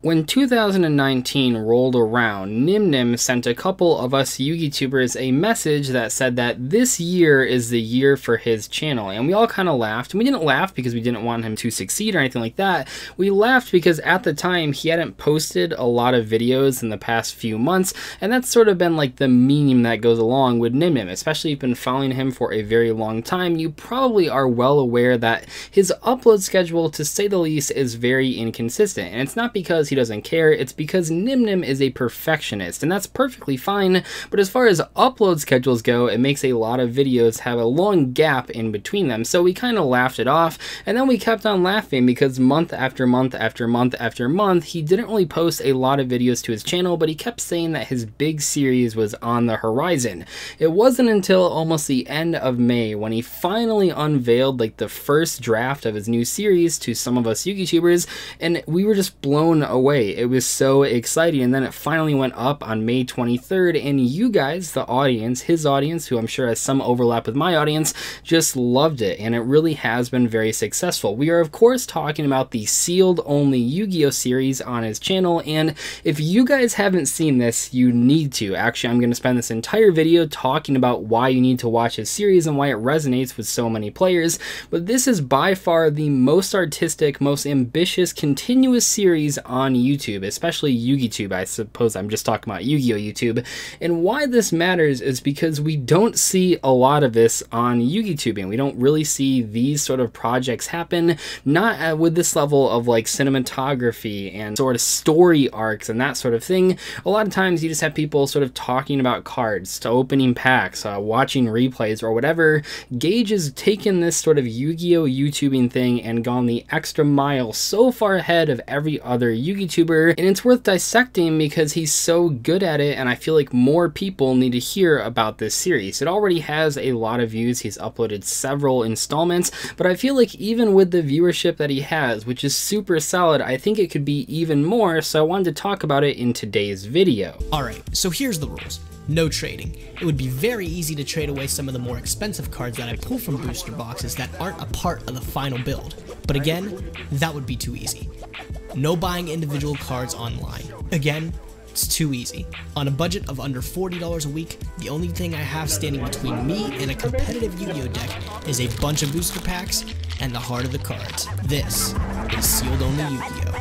When 2019 rolled around, Nim sent a couple of us YouTubers a message that said that this year is the year for his channel, and we all kind of laughed. And we didn't laugh because we didn't want him to succeed or anything like that. We laughed because at the time he hadn't posted a lot of videos in the past few months, and that's sort of been like the meme that goes along with Nim. Especially if you've been following him for a very long time, you probably are well aware that his upload schedule, to say the least, is very inconsistent. And it's not because he doesn't care, it's because Nim is a perfectionist, and that's perfectly fine. But as far as upload schedules go, it makes a lot of videos have a long gap in between them, so we kind of laughed it off, and then we kept on laughing because month after month after month after month he didn't really post a lot of videos to his channel, but he kept saying that his big series was on the horizon. It wasn't until almost the end of May when he finally unveiled like the first draft of his new series to some of us YouTubers, and we were just blown away. It was so exciting, and then it finally went up on May 23rd, and you guys, the audience, his audience, who I'm sure has some overlap with my audience, just loved it, and it really has been very successful. We are of course talking about the sealed only Yu-Gi-Oh series on his channel, and if you guys haven't seen this, you need to. Actually, I'm going to spend this entire video talking about why you need to watch his series and why it resonates with so many players, but this is by far the most artistic, most ambitious, continuous series on YouTube, especially YugiTube. I suppose I'm just talking about Yu-Gi-Oh YouTube. And why this matters is because we don't see a lot of this on YugiTube, and we don't really see these sort of projects happen, not with this level of like cinematography and sort of story arcs and that sort of thing. A lot of times you just have people sort of talking about cards, to opening packs, watching replays or whatever. Gage has taken this sort of Yu-Gi-Oh YouTubing thing and gone the extra mile so far ahead of every other YouTuber, and it's worth dissecting because he's so good at it, and I feel like more people need to hear about this series. It already has a lot of views, he's uploaded several installments, but I feel like even with the viewership that he has, which is super solid, I think it could be even more, so I wanted to talk about it in today's video. Alright, so here's the rules. No trading. It would be very easy to trade away some of the more expensive cards that I pull from booster boxes that aren't a part of the final build, but again, that would be too easy. No buying individual cards online. Again, it's too easy. On a budget of under $40 a week, the only thing I have standing between me and a competitive Yu-Gi-Oh deck is a bunch of booster packs and the heart of the cards. This is sealed only Yu-Gi-Oh!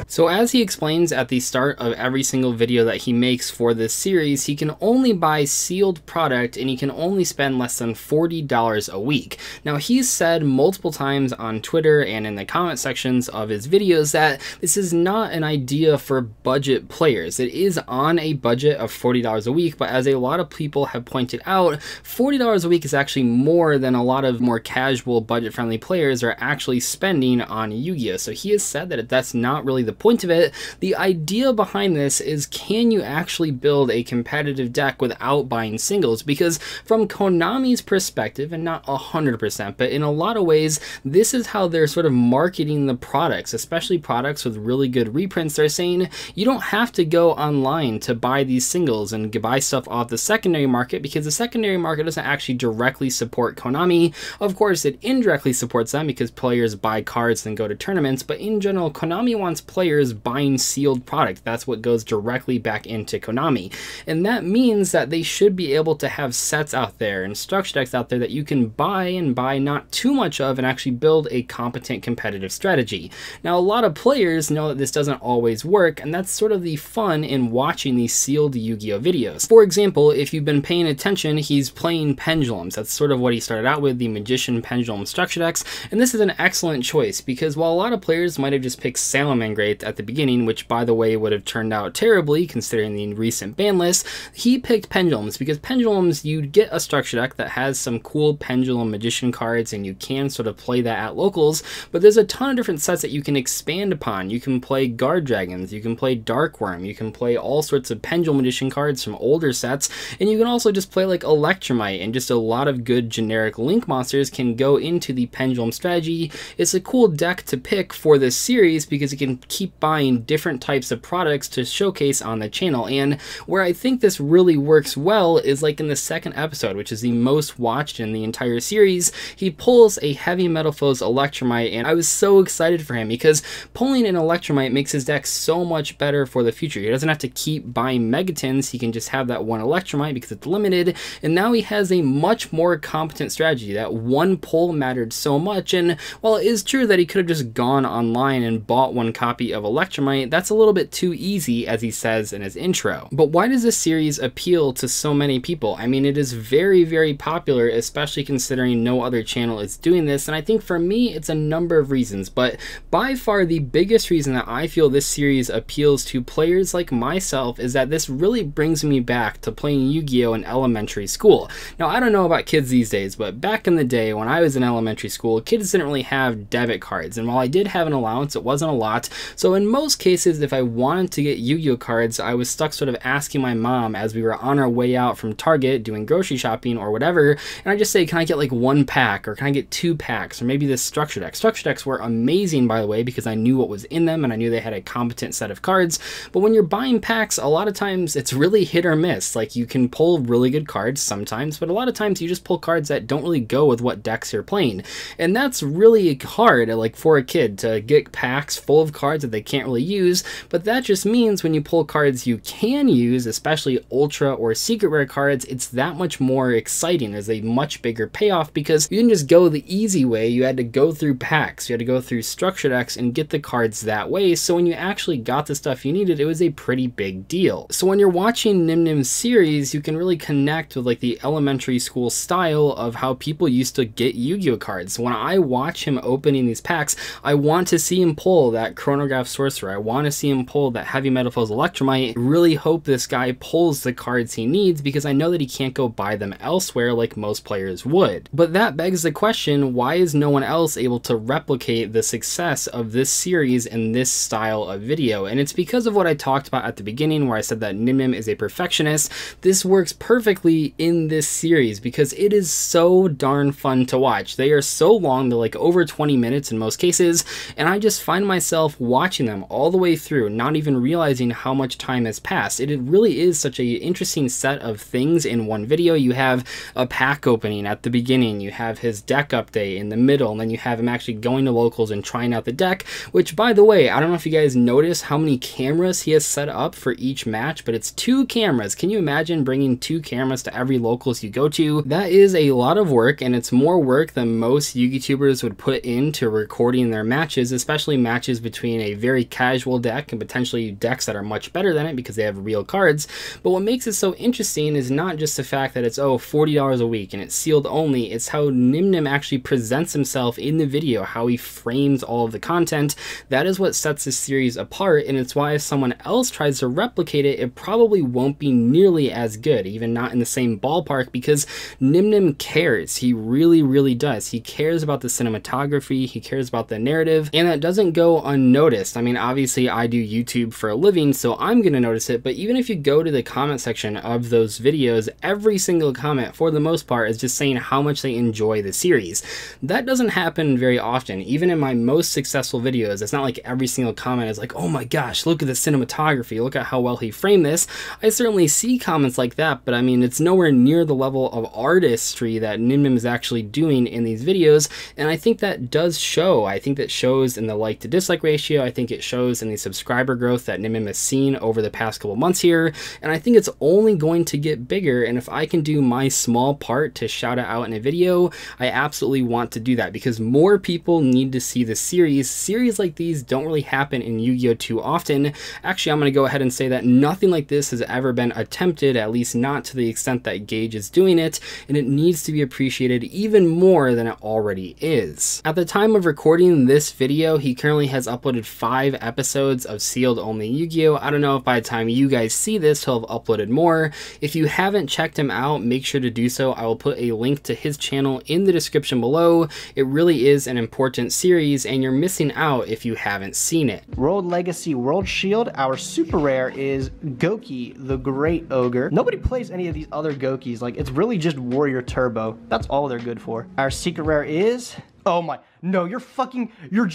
So as he explains at the start of every single video that he makes for this series, he can only buy sealed product and he can only spend less than $40 a week. Now he's said multiple times on Twitter and in the comment sections of his videos that this is not an idea for budget players. It is on a budget of $40 a week, but as a lot of people have pointed out, $40 a week is actually more than a lot of more casual budget-friendly players are actually spending on Yu-Gi-Oh! So he has said that that's not really the point of it. The idea behind this is, can you actually build a competitive deck without buying singles? Because from Konami's perspective, and not 100%, but in a lot of ways, this is how they're sort of marketing the products, especially products with really good reprints. They're saying you don't have to go online to buy these singles and buy stuff off the secondary market, because the secondary market doesn't actually directly support Konami. Of course, it indirectly supports them because players buy cards and go to tournaments, but in general, Konami wants players buying sealed product. That's what goes directly back into Konami, and that means that they should be able to have sets out there and structure decks out there that you can buy and buy not too much of and actually build a competent competitive strategy. Now a lot of players know that this doesn't always work, and that's sort of the fun in watching these sealed Yu-Gi-Oh videos. For example, if you've been paying attention, he's playing pendulums. That's sort of what he started out with, the Magician Pendulum structure decks, and this is an excellent choice because while a lot of players might have just picked Salamangreat at the beginning, which by the way would have turned out terribly considering the recent ban list, he picked pendulums because pendulums, you get a structure deck that has some cool pendulum magician cards and you can sort of play that at locals, but there's a ton of different sets that you can expand upon. You can play guard dragons, you can play dark worm, you can play all sorts of pendulum magician cards from older sets, and you can also just play like Electromite, and just a lot of good generic link monsters can go into the pendulum strategy. It's a cool deck to pick for this series because it can keep keep buying different types of products to showcase on the channel. And where I think this really works well is like in the second episode, which is the most watched in the entire series. He pulls a Heavy Metal Foes Electromite, and I was so excited for him because pulling an Electromite makes his deck so much better for the future. He doesn't have to keep buying Megatons, he can just have that one Electromite because it's limited, and now he has a much more competent strategy. That one pull mattered so much, and while it is true that he could have just gone online and bought one copy of Electromite, that's a little bit too easy, as he says in his intro. But why does this series appeal to so many people? I mean, it is very, very popular, especially considering no other channel is doing this, and I think for me it's a number of reasons, but by far the biggest reason that I feel this series appeals to players like myself is that this really brings me back to playing Yu-Gi-Oh! In elementary school. Now, I don't know about kids these days, but back in the day when I was in elementary school, kids didn't really have debit cards, and while I did have an allowance, it wasn't a lot, so in most cases, if I wanted to get Yu-Gi-Oh! Cards, I was stuck sort of asking my mom as we were on our way out from Target doing grocery shopping or whatever, and I just say, can I get like one pack, or can I get 2 packs, or maybe this structure deck. Structure decks were amazing, by the way, because I knew what was in them and I knew they had a competent set of cards, but when you're buying packs, a lot of times it's really hit or miss. Like, you can pull really good cards sometimes, but a lot of times you just pull cards that don't really go with what decks you're playing, and that's really hard, like for a kid to get packs full of cards that they can't really use. But that just means when you pull cards you can use, especially ultra or secret rare cards, it's that much more exciting. There's a much bigger payoff because you didn't just go the easy way, you had to go through packs, you had to go through structure decks and get the cards that way, so when you actually got the stuff you needed, it was a pretty big deal. So when you're watching Nim Nim's series, you can really connect with like the elementary school style of how people used to get Yu-Gi-Oh! Cards. When I watch him opening these packs, I want to see him pull that Chronograph Sorcerer, I want to see him pull that Heavy Metal Foes Electromite. I really hope this guy pulls the cards he needs because I know that he can't go buy them elsewhere like most players would. But that begs the question, why is no one else able to replicate the success of this series and this style of video? And it's because of what I talked about at the beginning, where I said that Nim Nim is a perfectionist. This works perfectly in this series because it is so darn fun to watch. They are so long, they're like over 20 minutes in most cases, and I just find myself watching them all the way through, not even realizing how much time has passed. It really is such an interesting set of things in one video. You have a pack opening at the beginning, you have his deck update in the middle, and then you have him actually going to locals and trying out the deck, which, by the way, I don't know if you guys notice how many cameras he has set up for each match, but it's 2 cameras. Can you imagine bringing 2 cameras to every locals you go to? That is a lot of work, and it's more work than most YouTubers would put into recording their matches, especially matches between a very casual deck and potentially decks that are much better than it because they have real cards. But what makes it so interesting is not just the fact that it's, oh, $40 a week and it's sealed only, it's how Nim Nim actually presents himself in the video, how he frames all of the content. That is what sets this series apart, and it's why if someone else tries to replicate it, it probably won't be nearly as good, even not in the same ballpark, because Nim Nim cares. He really, really does. He cares about the cinematography, he cares about the narrative, and that doesn't go unnoticed. I mean, obviously I do YouTube for a living, so I'm gonna notice it, but even if you go to the comment section of those videos, every single comment, for the most part, is just saying how much they enjoy the series. That doesn't happen very often. Even in my most successful videos, it's not like every single comment is like, oh my gosh, look at the cinematography, look at how well he framed this. I certainly see comments like that, but I mean, it's nowhere near the level of artistry that Nim Nim is actually doing in these videos, and I think that does show. I think that shows in the like to dislike ratio, I think it shows in the subscriber growth that Nim Nim has seen over the past couple months here, and I think it's only going to get bigger, and if I can do my small part to shout it out in a video, I absolutely want to do that because more people need to see the series. Series like these don't really happen in Yu-Gi-Oh! Too often. Actually, I'm going to go ahead and say that nothing like this has ever been attempted, at least not to the extent that Gage is doing it, and it needs to be appreciated even more than it already is. At the time of recording this video, he currently has uploaded 5 episodes of sealed only Yu-Gi-Oh! I don't know if by the time you guys see this, he'll have uploaded more. If you haven't checked him out, make sure to do so. I will put a link to his channel in the description below. It really is an important series, and you're missing out if you haven't seen it. World Legacy World Shield, our super rare is Goki, the Great Ogre. Nobody plays any of these other Gokis. Like, it's really just Warrior Turbo. That's all they're good for. Our secret rare is Oh my, no, you're joking. You're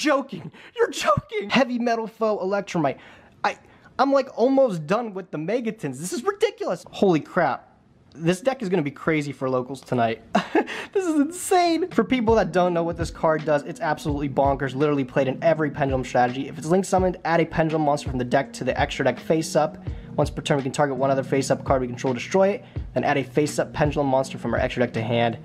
joking. Heavy Metal Foe Electromite. I'm like almost done with the Megatons. This is ridiculous. Holy crap. This deck is going to be crazy for locals tonight. This is insane. For people that don't know what this card does, it's absolutely bonkers. Literally played in every Pendulum strategy. If it's link summoned, add a Pendulum monster from the deck to the extra deck face up. Once per turn, we can target one other face up card we control, destroy it. Then add a face up Pendulum monster from our extra deck to hand.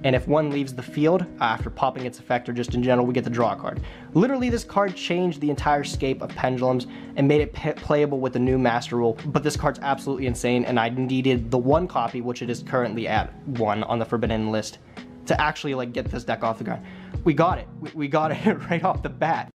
And if one leaves the field, after popping its effect or just in general, we get to draw a card. Literally, this card changed the entire scape of Pendulums and made it playable with the new Master Rule. But this card's absolutely insane, and I needed the 1 copy, which it is currently at 1 on the Forbidden list, to actually like get this deck off the ground. We got it. We got it right off the bat.